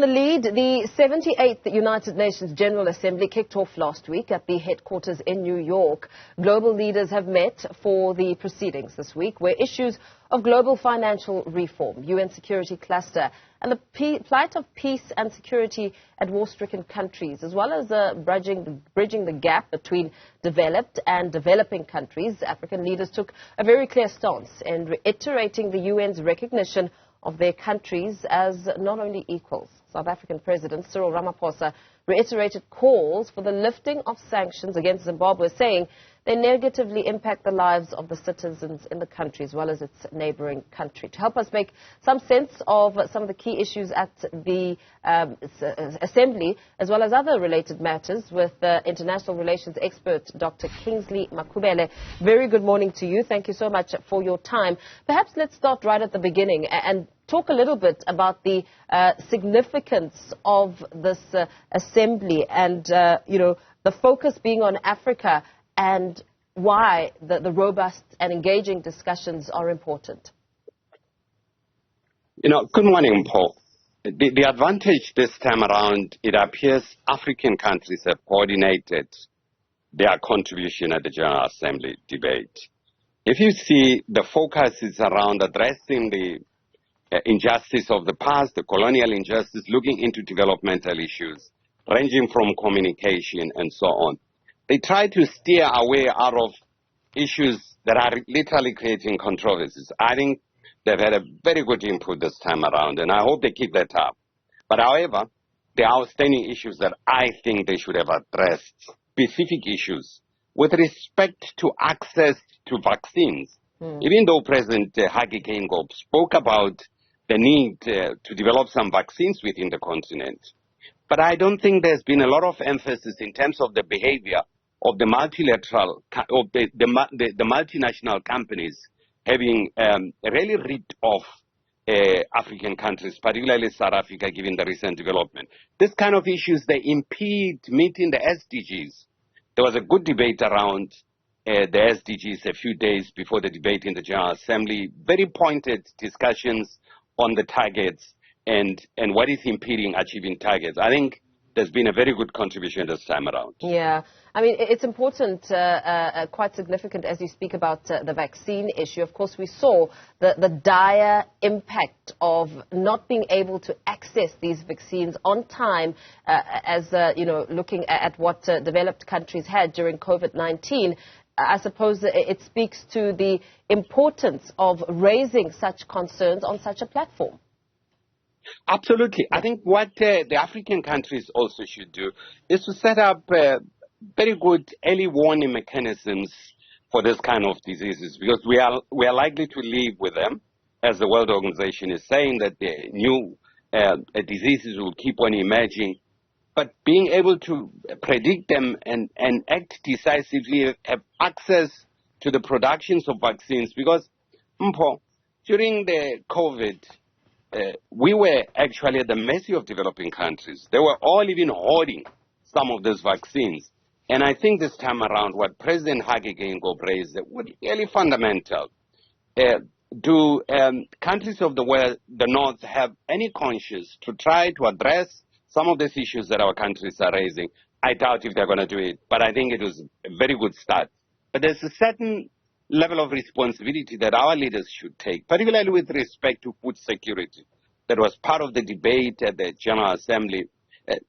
in the lead, the 78th United Nations General Assembly kicked off last week at the headquarters in New York. Global leaders have met for the proceedings this week, where issues of global financial reform, UN security cluster, and the plight of peace and security at war-stricken countries, as well as bridging the gap between developed and developing countries. African leaders took a very clear stance in reiterating the UN's recognition of their countries as not only equals. South African President Cyril Ramaphosa reiterated calls for the lifting of sanctions against Zimbabwe, saying they negatively impact the lives of the citizens in the country as well as its neighbouring country. To help us make some sense of some of the key issues at the Assembly, as well as other related matters, with international relations expert Dr. Kingsley Makhubela. Very good morning to you. Thank you so much for your time. Perhaps let's start right at the beginning and talk a little bit about the significance of this Assembly and, the focus being on Africa and why the robust and engaging discussions are important. Good morning, Paul. The advantage this time around, it appears African countries have coordinated their contribution at the General Assembly debate. If you see, the focus is around addressing the injustice of the past, the colonial injustice, looking into developmental issues, ranging from communication and so on. They try to steer away out of issues that are literally creating controversies. I think they've had a very good input this time around, and I hope they keep that up. But however, there are outstanding issues that I think they should have addressed, specific issues with respect to access to vaccines. Even though President Hage Geingob spoke about the need to develop some vaccines within the continent, but I don't think there's been a lot of emphasis in terms of the behavior of the multilateral, of the multinational companies having really ripped off African countries, particularly South Africa, given the recent development. This kind of issues, they impede meeting the SDGs. There was a good debate around the SDGs a few days before the debate in the General Assembly, very pointed discussions on the targets and what is impeding achieving targets. I think there's been a very good contribution this time around. Yeah. I mean, it's important, quite significant as you speak about the vaccine issue. Of course, we saw the dire impact of not being able to access these vaccines on time looking at what developed countries had during COVID-19. I suppose it speaks to the importance of raising such concerns on such a platform. Absolutely. I think what the African countries also should do is to set up very good early warning mechanisms for this kind of diseases, because we are likely to live with them, as the World Organization is saying, that the new diseases will keep on emerging. But being able to predict them and act decisively, have access to the productions of vaccines, because during the COVID, we were actually at the mercy of developing countries. They were all even hoarding some of those vaccines. And I think this time around, what President Hage Geingob raised was really fundamental. Do countries of the world, the North, have any conscience to try to address some of these issues that our countries are raising? I doubt if they're going to do it, but I think it was a very good start. But there's a certain level of responsibility that our leaders should take, particularly with respect to food security. That was part of the debate at the General Assembly.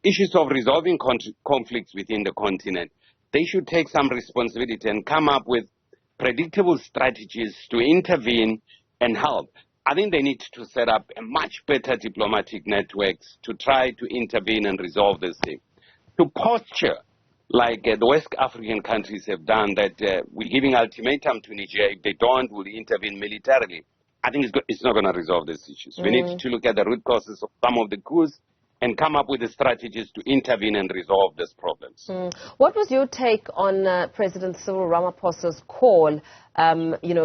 Issues of resolving conflicts within the continent. They should take some responsibility and come up with predictable strategies to intervene and help. I think they need to set up a much better diplomatic networks to try to intervene and resolve this thing. To posture like the West African countries have done, that we're giving ultimatum to Niger. If they don't, we'll intervene militarily. I think it's not going to resolve these issues. We need to look at the root causes of some of the coups and come up with the strategies to intervene and resolve these problems. What was your take on President Cyril Ramaphosa's call,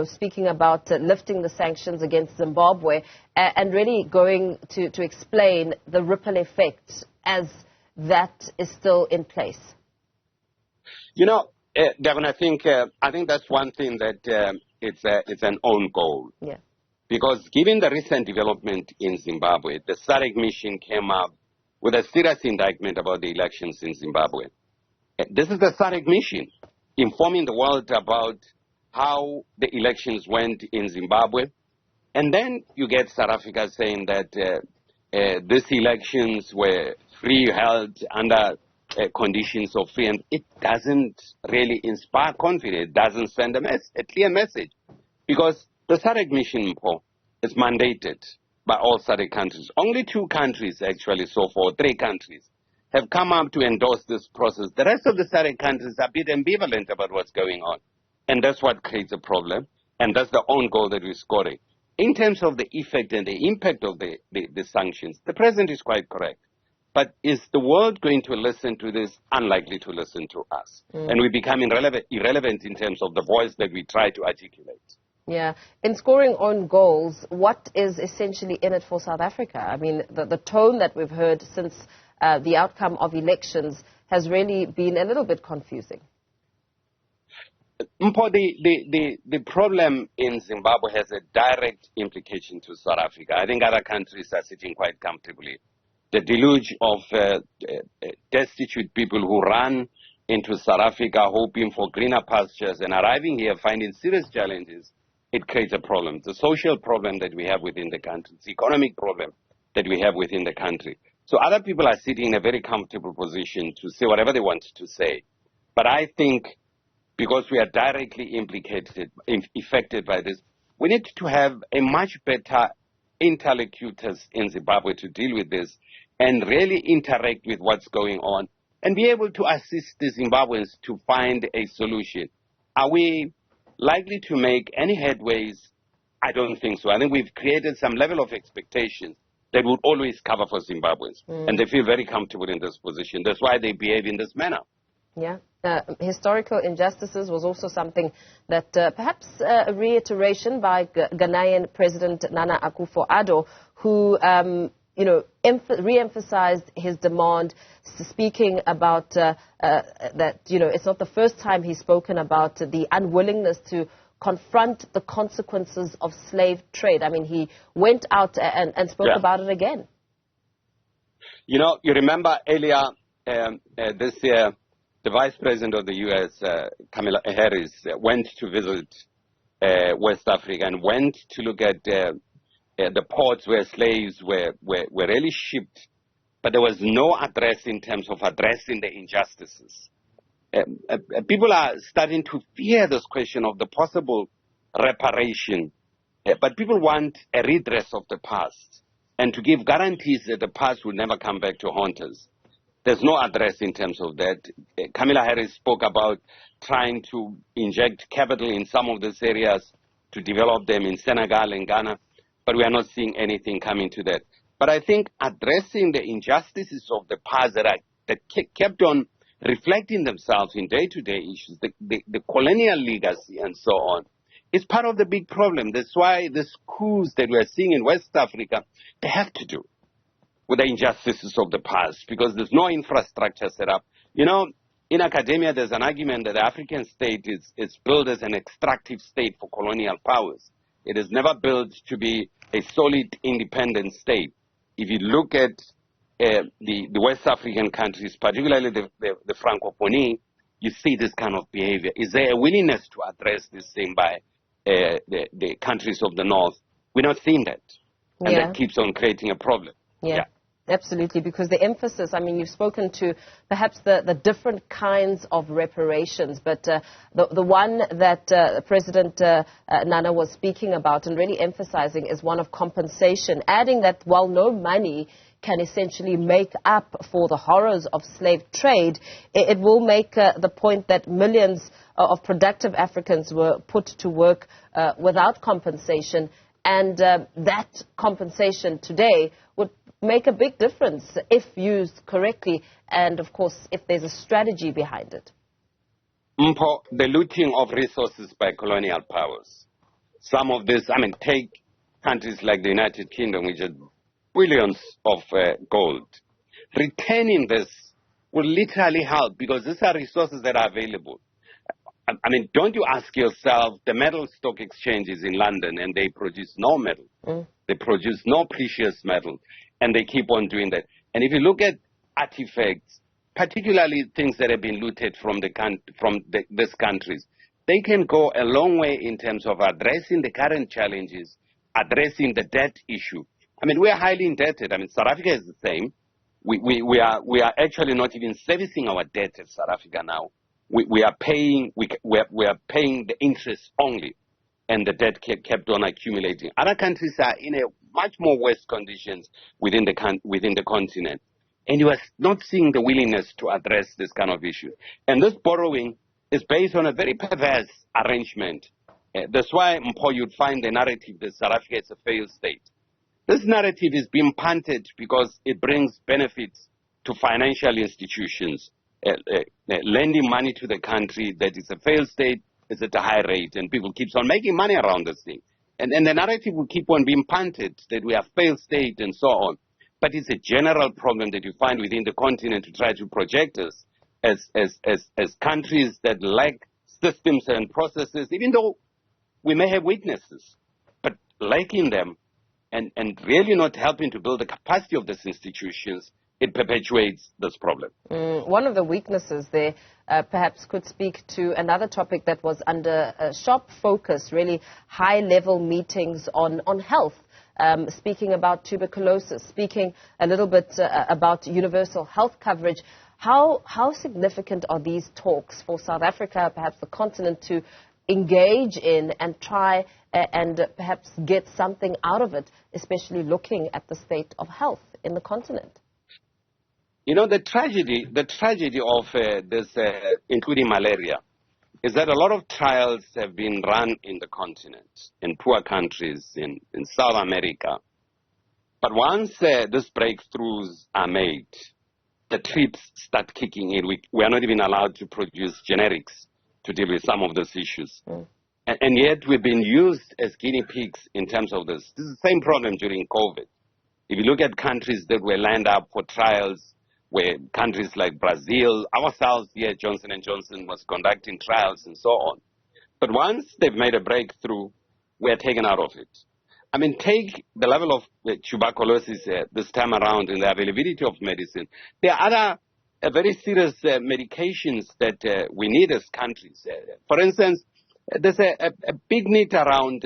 speaking about lifting the sanctions against Zimbabwe and really going to explain the ripple effect as that is still in place? Devon, I think that's one thing that it's an own goal. Yeah. Because given the recent development in Zimbabwe, the SADC mission came up with a serious indictment about the elections in Zimbabwe. This is the SADC mission, informing the world about how the elections went in Zimbabwe. And then you get South Africa saying that these elections were free, held under conditions of free, and it doesn't really inspire confidence. It doesn't send a clear message, because the SADC mission is mandated by all SADC countries. Only 2 countries, actually, so far, 3 countries, have come up to endorse this process. The rest of the SADC countries are a bit ambivalent about what's going on, and that's what creates a problem, and that's the own goal that we're scoring. In terms of the effect and the impact of the sanctions, the president is quite correct. But is the world going to listen to this? Unlikely to listen to us. And we become irrelevant in terms of the voice that we try to articulate. Yeah. In scoring own goals, what is essentially in it for South Africa? I mean, the tone that we've heard since the outcome of elections has really been a little bit confusing. Mpo, the problem in Zimbabwe has a direct implication to South Africa. I think other countries are sitting quite comfortably. The deluge of destitute people who run into South Africa hoping for greener pastures and arriving here finding serious challenges, it creates a problem. The social problem that we have within the country, the economic problem that we have within the country. So other people are sitting in a very comfortable position to say whatever they want to say. But I think because we are directly affected by this, we need to have a much better interlocutors in Zimbabwe to deal with this and really interact with what's going on and be able to assist the Zimbabweans to find a solution. Are we likely to make any headways? I don't think so. I think we've created some level of expectation that would always cover for Zimbabweans. And they feel very comfortable in this position. That's why they behave in this manner. Yeah. Historical injustices was also something that perhaps a reiteration by Ghanaian President Nana Akufo-Addo, who re-emphasized his demand, speaking about that, it's not the first time he's spoken about the unwillingness to confront the consequences of slave trade. I mean, he went out and spoke about it again. You remember earlier this year, the Vice President of the U.S., Kamala Harris, went to visit West Africa and went to look at the ports where slaves were really shipped, but there was no address in terms of addressing the injustices. People are starting to fear this question of the possible reparation, but people want a redress of the past and to give guarantees that the past will never come back to haunt us. There's no address in terms of that. Kamala Harris spoke about trying to inject capital in some of these areas to develop them in Senegal and Ghana, but we are not seeing anything coming to that. But I think addressing the injustices of the past that kept on reflecting themselves in day-to-day issues, the colonial legacy and so on, is part of the big problem. That's why the coups that we are seeing in West Africa, they have to do with the injustices of the past, because there's no infrastructure set up. In academia, there's an argument that the African state is built as an extractive state for colonial powers. It is never built to be a solid, independent state. If you look at the West African countries, particularly the Francophonie, you see this kind of behavior. Is there a willingness to address this thing by the countries of the North? We're not seeing that. And that keeps on creating a problem. Yeah. Absolutely, because the emphasis, I mean, you've spoken to perhaps the different kinds of reparations, but the one that President Nana was speaking about and really emphasizing is one of compensation, adding that while no money can essentially make up for the horrors of slave trade, it will make the point that millions of productive Africans were put to work without compensation, and that compensation today would make a big difference if used correctly and, of course, if there's a strategy behind it. Mpo, the looting of resources by colonial powers. Some of this, take countries like the United Kingdom, which have billions of gold. Retaining this will literally help, because these are resources that are available. Don't you ask yourself, the metal stock exchanges in London, and they produce no metal. They produce no precious metal, and they keep on doing that. And if you look at artifacts, particularly things that have been looted from these countries, they can go a long way in terms of addressing the current challenges, addressing the debt issue. I mean, we are highly indebted. I mean, South Africa is the same. We are actually not even servicing our debt as South Africa now. We are paying the interest only, and the debt kept on accumulating. Other countries are in a much more worse conditions within the continent, and you are not seeing the willingness to address this kind of issue. And this borrowing is based on a very perverse arrangement. That's why, Mpho, you'd find the narrative that South Africa is a failed state. This narrative is being punted because it brings benefits to financial institutions. Lending money to the country that is a failed state is at a high rate, and people keep on making money around this thing. And the narrative will keep on being punted that we are a failed state and so on. But it's a general problem that you find within the continent to try to project us as countries that lack systems and processes, even though we may have weaknesses, but lacking them and really not helping to build the capacity of these institutions, it perpetuates this problem. One of the weaknesses there perhaps could speak to another topic that was under sharp focus, really high-level meetings on health, speaking about tuberculosis, speaking a little bit about universal health coverage. How significant are these talks for South Africa, perhaps the continent, to engage in and try and perhaps get something out of it, especially looking at the state of health in the continent? You know, the tragedy of this, including malaria, is that a lot of trials have been run in the continent, in poor countries, in South America. But once these breakthroughs are made, the trips start kicking in. We are not even allowed to produce generics to deal with some of those issues. And yet we've been used as guinea pigs in terms of this. This is the same problem during COVID. If you look at countries that were lined up for trials, where countries like Brazil, ourselves here, Johnson & Johnson was conducting trials and so on. But once they've made a breakthrough, we're taken out of it. I mean, take the level of tuberculosis this time around and the availability of medicine. There are other very serious medications that we need as countries. For instance, there's a big need around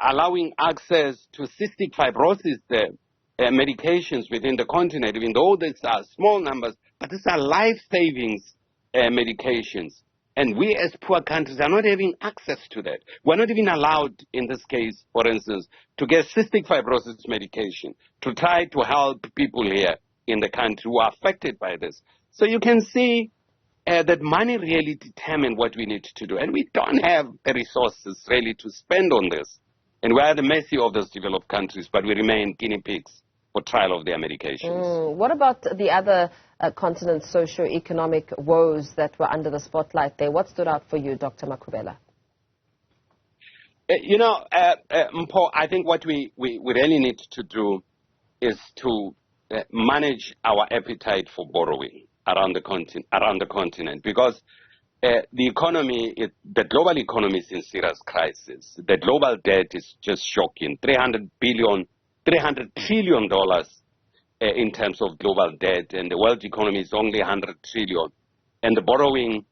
allowing access to cystic fibrosis medications within the continent, even though these are small numbers, but these are life-saving medications. And we as poor countries are not having access to that. We're not even allowed, in this case, for instance, to get cystic fibrosis medication to try to help people here in the country who are affected by this. So you can see that money really determines what we need to do. And we don't have the resources really to spend on this. And we're at the mercy of those developed countries, but we remain guinea pigs for trial of their medications. What about the other continent's socio-economic woes that were under the spotlight there? What stood out for you, Dr. Makhubela? Mpho, I think what we really need to do is to manage our appetite for borrowing around the continent, because the global economy is in serious crisis. The global debt is just shocking. $300 trillion in terms of global debt, and the world economy is only $100 trillion. And the borrowing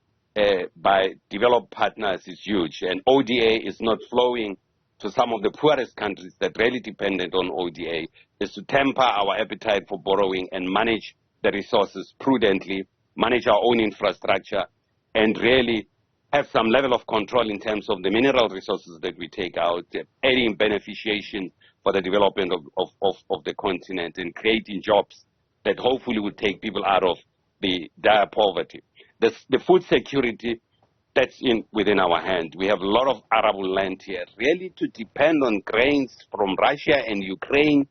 by developed partners is huge, and ODA is not flowing to some of the poorest countries that really dependent on ODA. Is to temper our appetite for borrowing and manage the resources prudently, manage our own infrastructure, and really have some level of control in terms of the mineral resources that we take out, aiding beneficiation for the development of the continent and creating jobs that hopefully would take people out of the dire poverty. The food security, that's within our hand. We have a lot of arable land here. Really to depend on grains from Russia and Ukraine,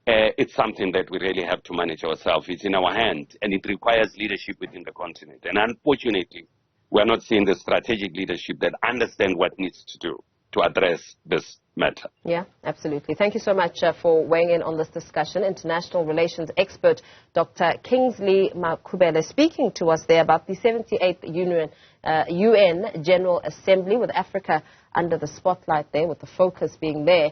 it's something that we really have to manage ourselves. It's in our hand, and it requires leadership within the continent. And unfortunately, we're not seeing the strategic leadership that understand what needs to do to address this matter. Yeah, absolutely. Thank you so much for weighing in on this discussion. International relations expert Dr. Kingsley Makhubela speaking to us there about the 78th UN General Assembly, with Africa under the spotlight there, with the focus being there